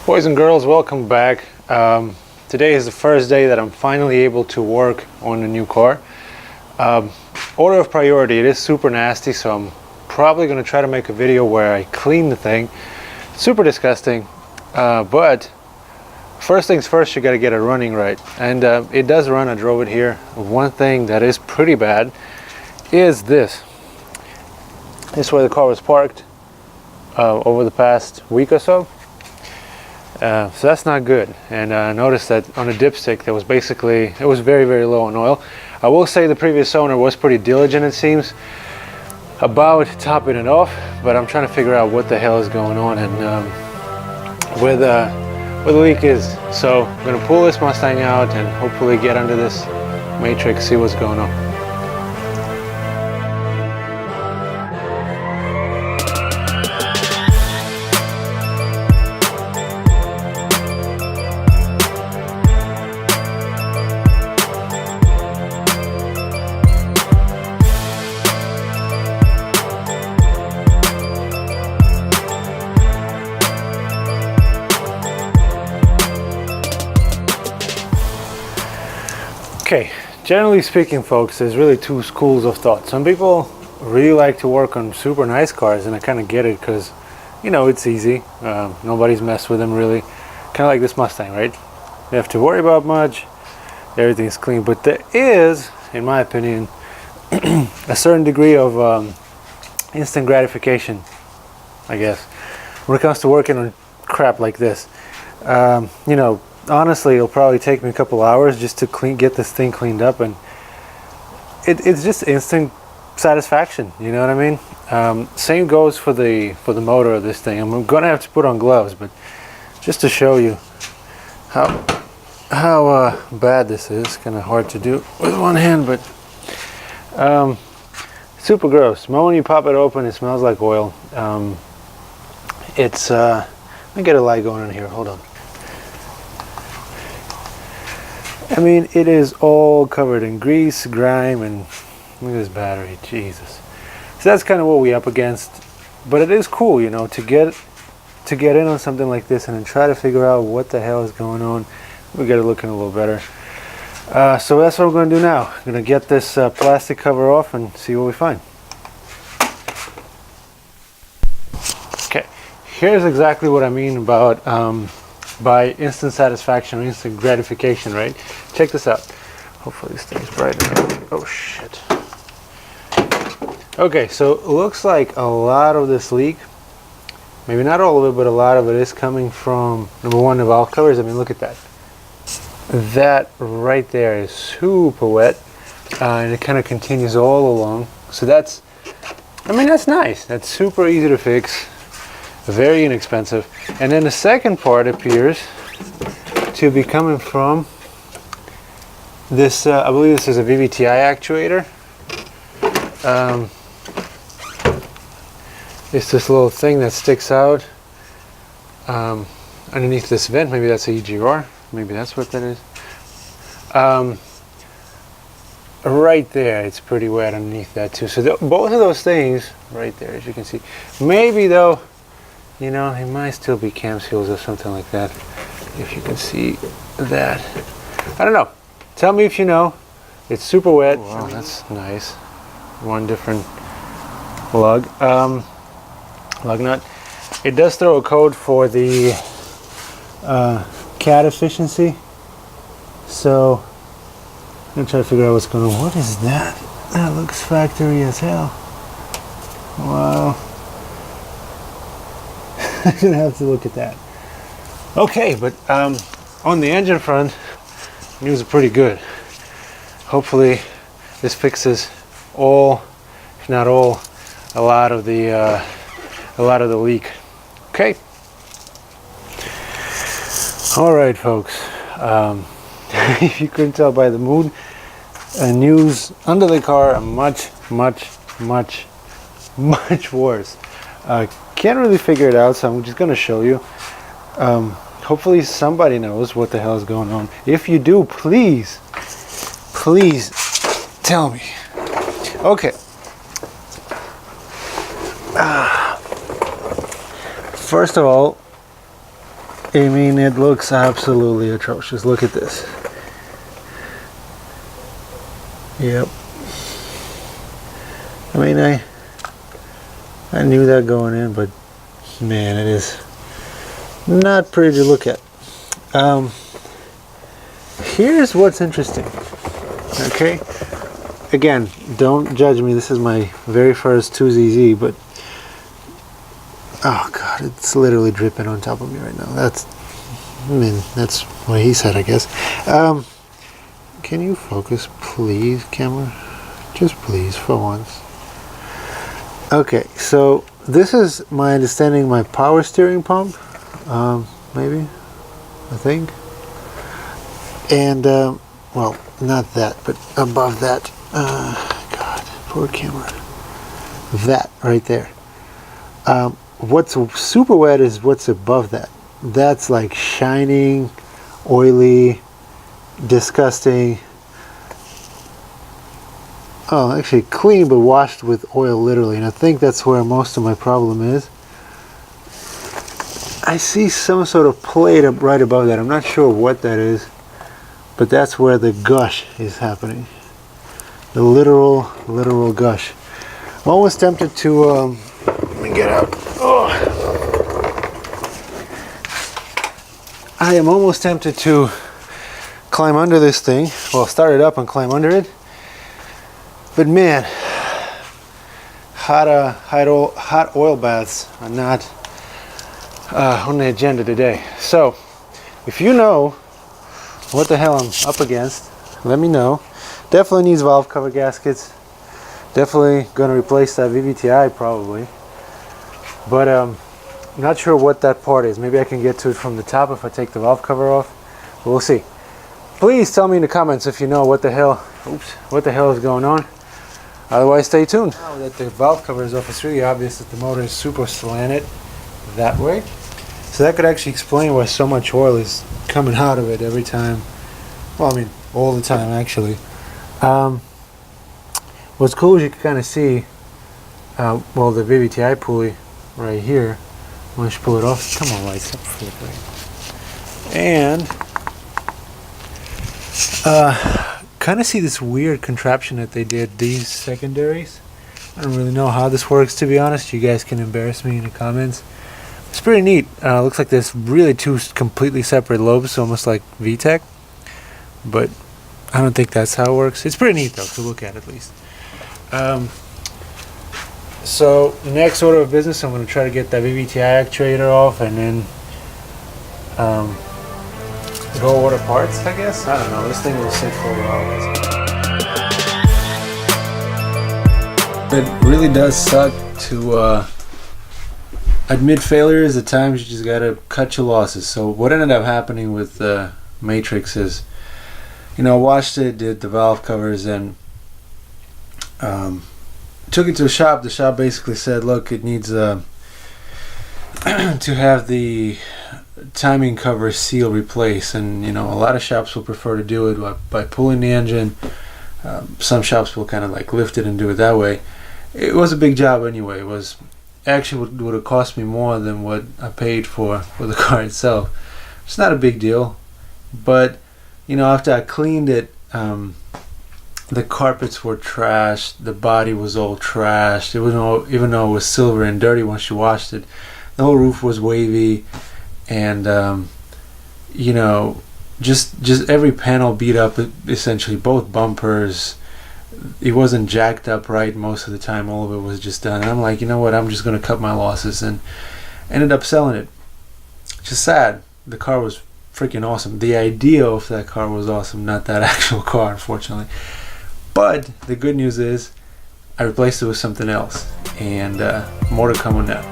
Boys and girls, welcome back. Today is the first day that I'm finally able to work on a new car. Order of priority, it is super nasty, so I'm probably going to try to make a video where I clean the thing. Super disgusting, but first things first, you got to get it running right. And it does run. I drove it here. One thing that is pretty bad is this. This is where the car was parked over the past week or so. So that's not good. And I noticed that on the dipstick there was basically, it was very, very low on oil. I will say the previous owner was pretty diligent, it seems, about topping it off, but I'm trying to figure out what the hell is going on and where the leak is. So I'm going to pull this Mustang out and hopefully get under this Matrix, see what's going on. Okay, generally speaking, folks, there's really two schools of thought. Some people really like to work on super nice cars, and I kind of get it because, you know, it's easy. Nobody's messed with them really. Kind of like this Mustang, right? You don't have to worry about much. Everything's clean. But there is, in my opinion, a certain degree of instant gratification, I guess, when it comes to working on crap like this. You know, honestly, it'll probably take me a couple hours just to get this thing cleaned up, and it's just instant satisfaction. You know what I mean? Same goes for the motor of this thing. I'm gonna have to put on gloves, but just to show you how bad this is. Kind of hard to do with one hand, but super gross. The moment you pop it open, it smells like oil. Let me get a light going in here. Hold on. I mean, it is all covered in grease, grime, and look at this battery, Jesus. So that's kind of what we're up against. But it is cool, you know, to get in on something like this and then try to figure out what the hell is going on. We get it looking a little better. So that's what I'm going to do now. I'm going to get this plastic cover off and see what we find. Okay, here's exactly what I mean about by instant satisfaction or instant gratification, right? Check this out. Hopefully this stays bright enough. Oh shit. Okay, so it looks like a lot of this leak, maybe not all of it, but a lot of it is coming from, number one, the valve covers. I mean, look at that. That right there is super wet, and it kind of continues all along. So that's, I mean, that's nice. That's super easy to fix. Very inexpensive. And then the second part appears to be coming from this, I believe this is a VVTi actuator. It's this little thing that sticks out underneath this vent. Maybe that's a EGR. Maybe that's what that is. Right there, it's pretty wet underneath that too. So both of those things right there, as you can see. Maybe though, you know, it might still be cam seals or something like that, if you can see that. I don't know. Tell me if you know. It's super wet. Oh, wow, that's nice. One different lug. Lug nut. It does throw a code for the cat efficiency. So I'm going to try to figure out what's going on. What is that? That looks factory as hell. Wow. I'm gonna have to look at that. Okay, but on the engine front, news are pretty good. Hopefully, this fixes all, if not all, a lot of the leak. Okay. All right, folks. If you couldn't tell by the mood, news under the car are much worse. Can't really figure it out, so I'm just going to show you. Hopefully somebody knows what the hell is going on. If you do, please tell me. Okay. First of all, I mean, it looks absolutely atrocious. Look at this. Yep. I mean, I knew that going in, but man, it is not pretty to look at. Here's what's interesting. Okay, again, don't judge me. This is my very first 2ZZ, but oh god, it's literally dripping on top of me right now. That's what he said, I guess. Can you focus, please, camera? Just please, for once. Okay, so this is my understanding, my power steering pump, maybe, I think. And, well, not that, but above that, God, poor camera. That right there. What's super wet is what's above that. That's like shining, oily, disgusting. Oh, actually clean but washed with oil, literally. And I think that's where most of my problem is. I see some sort of plate up right above that. I'm not sure what that is, but that's where the gush is happening. The literal gush. I'm almost tempted to, let me get up. Oh. I am almost tempted to climb under this thing. Well, start it up and climb under it. But man, hot oil baths are not on the agenda today. So, if you know what the hell I'm up against, let me know. Definitely needs valve cover gaskets. Definitely going to replace that VVTi probably. But not sure what that part is. Maybe I can get to it from the top if I take the valve cover off. But we'll see. Please tell me in the comments if you know what the hell is going on. Otherwise, stay tuned. Now that the valve cover is off, it's really obvious that the motor is super slanted that way. So that could actually explain why so much oil is coming out of it every time. Well, I mean, all the time actually. What's cool is you can kind of see, well, the VVTi pulley right here. Once you pull it off, come on, lights up, flickering. And kind of see this weird contraption that they did, these secondaries. I don't really know how this works, to be honest. You guys can embarrass me in the comments. It's pretty neat. Looks like there's really two completely separate lobes, almost like VTEC. But I don't think that's how it works. It's pretty neat though, to look at least. So next order of business, I'm going to try to get that VVTi actuator off, and then go order parts, I guess. I don't know. This thing will sit for a while. It really does suck to admit failures. At times you just gotta cut your losses. So what ended up happening with the Matrix is, you know, I watched it, did the valve covers, and took it to a shop. The shop basically said, look, it needs to have the timing cover seal replaced, and you know, a lot of shops will prefer to do it by pulling the engine. Some shops will kind of like lift it and do it that way. It was a big job anyway. It was actually would have cost me more than what I paid for the car itself. It's not a big deal, but you know, after I cleaned it, the carpets were trashed, the body was all trashed. It was even though it was silver and dirty once you washed it, the whole roof was wavy, and you know, just every panel beat up, essentially both bumpers. It wasn't jacked up right most of the time. All of it was just done, and I'm like, you know what, I'm just gonna cut my losses, and ended up selling it. Just sad. The car was freaking awesome. The idea of that car was awesome, not that actual car, unfortunately. But the good news is I replaced it with something else, and more to come on that.